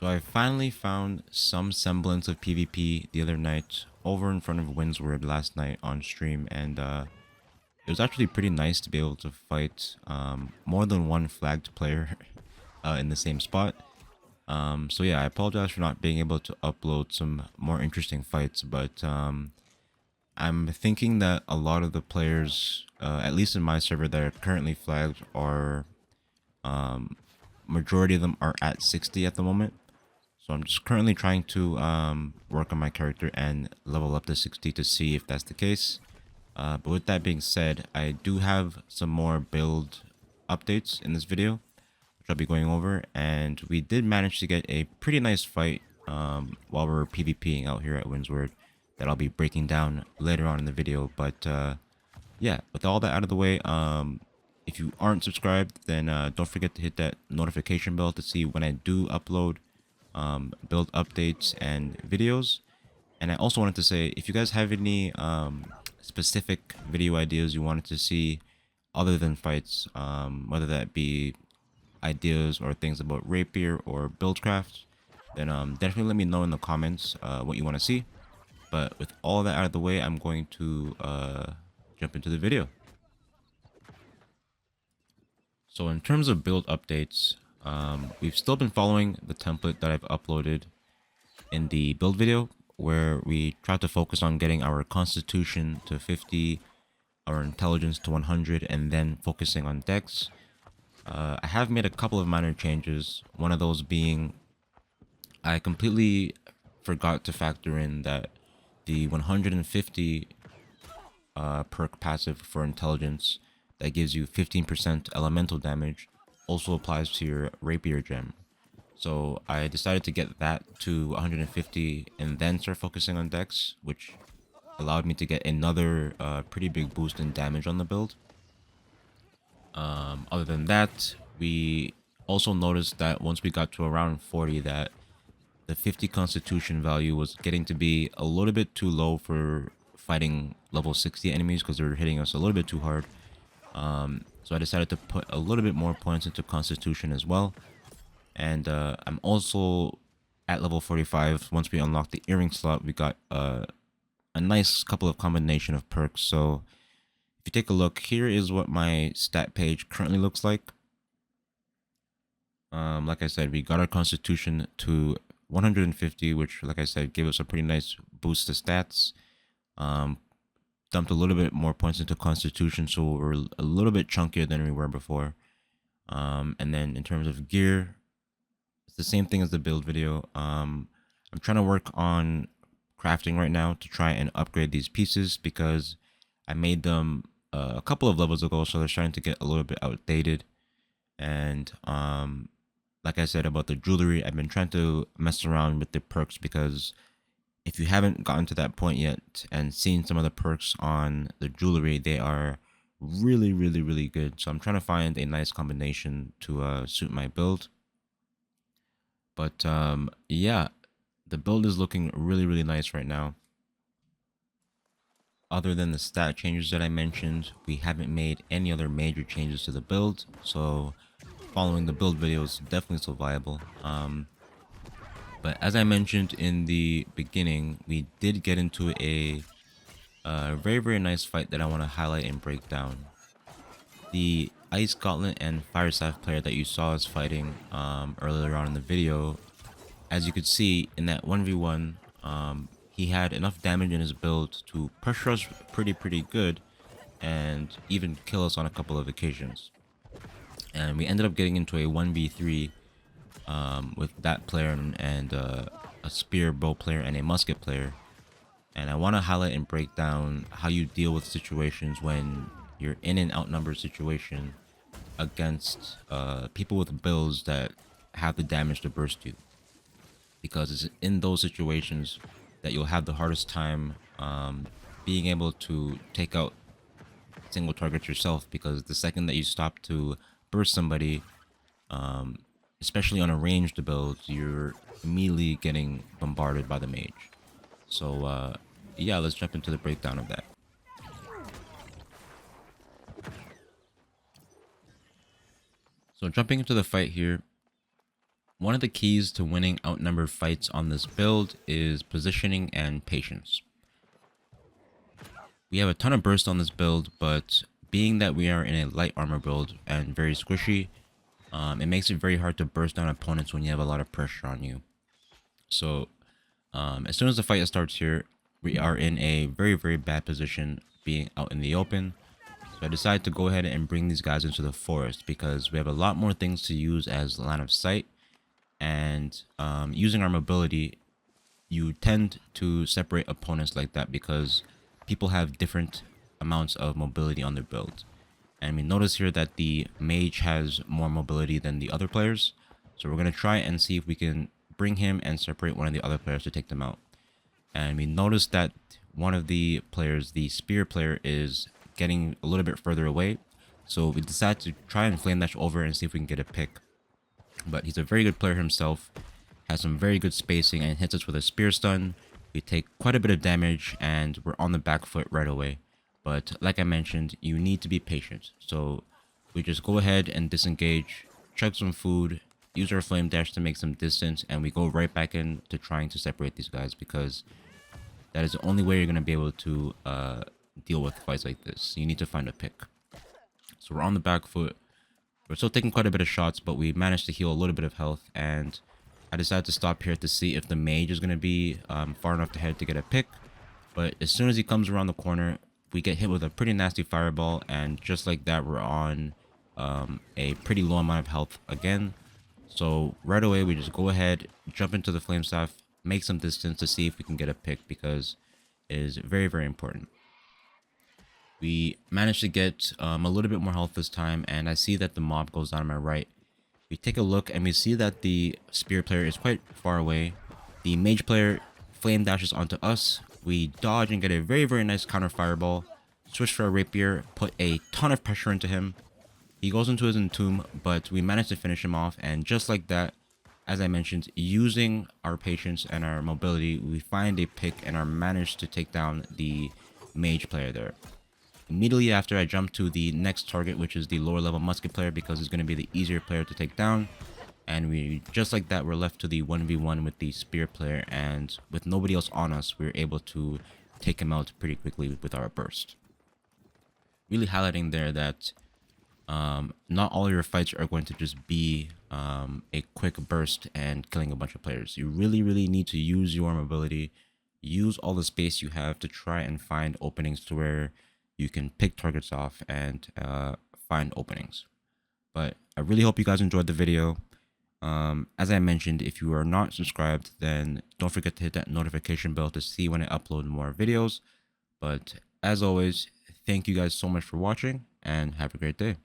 So I finally found some semblance of PvP the other night over in front of Windsward last night on stream, and it was actually pretty nice to be able to fight more than one flagged player in the same spot. So yeah, I apologize for not being able to upload some more interesting fights, but I'm thinking that a lot of the players, at least in my server that are currently flagged, are majority of them are at 60 at the moment. So I'm just currently trying to work on my character and level up to 60 to see if that's the case. But with that being said, I do have some more build updates in this video, which I'll be going over. And we did manage to get a pretty nice fight while we were PvPing out here at Windsward that I'll be breaking down later on in the video. But yeah, with all that out of the way, if you aren't subscribed, then don't forget to hit that notification bell to see when I do upload build updates and videos. And I also wanted to say, if you guys have any specific video ideas you wanted to see other than fights, whether that be ideas or things about Rapier or Buildcraft, then definitely let me know in the comments what you want to see. But with all that out of the way, I'm going to jump into the video. So in terms of build updates, we've still been following the template that I've uploaded in the build video, where we try to focus on getting our constitution to 50, our intelligence to 100, and then focusing on dex. I have made a couple of minor changes, one of those being I completely forgot to factor in that the 150 perk passive for intelligence that gives you 15% elemental damage also applies to your Rapier gem. So I decided to get that to 150 and then start focusing on dex, which allowed me to get another pretty big boost in damage on the build. Other than that, we also noticed that once we got to around 40 that the 50 constitution value was getting to be a little bit too low for fighting level 60 enemies because they were hitting us a little bit too hard. So I decided to put a little bit more points into constitution as well. And I'm also at level 45. Once we unlock the earring slot, we got a nice couple of combination of perks. So if you take a look, here is what my stat page currently looks like. Like I said, we got our constitution to 150, which, like I said, gave us a pretty nice boost to stats. Dumped a little bit more points into constitution, so we're a little bit chunkier than we were before. And then in terms of gear, it's the same thing as the build video. I'm trying to work on crafting right now to try and upgrade these pieces because I made them a couple of levels ago, so they're starting to get a little bit outdated. And like I said about the jewelry, I've been trying to mess around with the perks because if you haven't gotten to that point yet and seen some of the perks on the jewelry, they are really, really, really good. So I'm trying to find a nice combination to suit my build. But yeah, the build is looking really, really nice right now. Other than the stat changes that I mentioned, we haven't made any other major changes to the build. So following the build video is definitely still viable. But as I mentioned in the beginning, we did get into a very, very nice fight that I want to highlight and break down. The Ice Gauntlet and Fire Staff player that you saw us fighting earlier on in the video, as you could see in that 1v1, he had enough damage in his build to pressure us pretty good and even kill us on a couple of occasions. And we ended up getting into a 1v3 with that player and a spear bow player and a musket player. And I want to highlight and break down how you deal with situations when you're in an outnumbered situation against people with builds that have the damage to burst you. Because it's in those situations that you'll have the hardest time being able to take out single targets yourself, because the second that you stop to burst somebody, especially on a ranged build, you're immediately getting bombarded by the mage. So yeah, let's jump into the breakdown of that. So jumping into the fight here, One of the keys to winning outnumbered fights on this build is positioning and patience. We have a ton of burst on this build, but being that we are in a light armor build and very squishy, it makes it very hard to burst down opponents when you have a lot of pressure on you. So as soon as the fight starts here, we are in a very, very bad position being out in the open. So I decided to go ahead and bring these guys into the forest because we have a lot more things to use as line of sight. And using our mobility, you tend to separate opponents like that because people have different amounts of mobility on their build. And we notice here that the mage has more mobility than the other players. So we're going to try and see if we can bring him and separate one of the other players to take them out. And we notice that one of the players, the spear player, is getting a little bit further away. So we decide to try and flame dash over and see if we can get a pick. But he's a very good player himself, has some very good spacing, and hits us with a spear stun. We take quite a bit of damage and we're on the back foot right away. But like I mentioned, you need to be patient. So we just go ahead and disengage, chug some food, use our flame dash to make some distance, and we go right back into trying to separate these guys because that is the only way you're going to be able to deal with fights like this. You need to find a pick. So we're on the back foot. We're still taking quite a bit of shots, but we managed to heal a little bit of health, and I decided to stop here to see if the mage is going to be far enough ahead to get a pick. But as soon as he comes around the corner, we get hit with a pretty nasty fireball, and just like that, we're on a pretty low amount of health again. So right away, we just go ahead, jump into the flame staff, make some distance to see if we can get a pick because it is very, very important. We managed to get a little bit more health this time, and I see that the mob goes down on my right. We take a look and we see that the spear player is quite far away. The mage player flame dashes onto us. We dodge and get a very, very nice counter fireball. Switch for a rapier, put a ton of pressure into him. He goes into his entomb, but we managed to finish him off, and just like that, as I mentioned, using our patience and our mobility, we find a pick and are managed to take down the mage player there. Immediately after, I jump to the next target, which is the lower level musket player, because he's going to be the easier player to take down. And we, just like that, we're left to the 1v1 with the spear player, and with nobody else on us, we're able to take him out pretty quickly with our burst. Really highlighting there that not all your fights are going to just be a quick burst and killing a bunch of players. You really, really need to use your mobility, use all the space you have to try and find openings to where you can pick targets off and find openings. But I really hope you guys enjoyed the video. As I mentioned, if you are not subscribed, then don't forget to hit that notification bell to see when I upload more videos. But as always, thank you guys so much for watching and have a great day.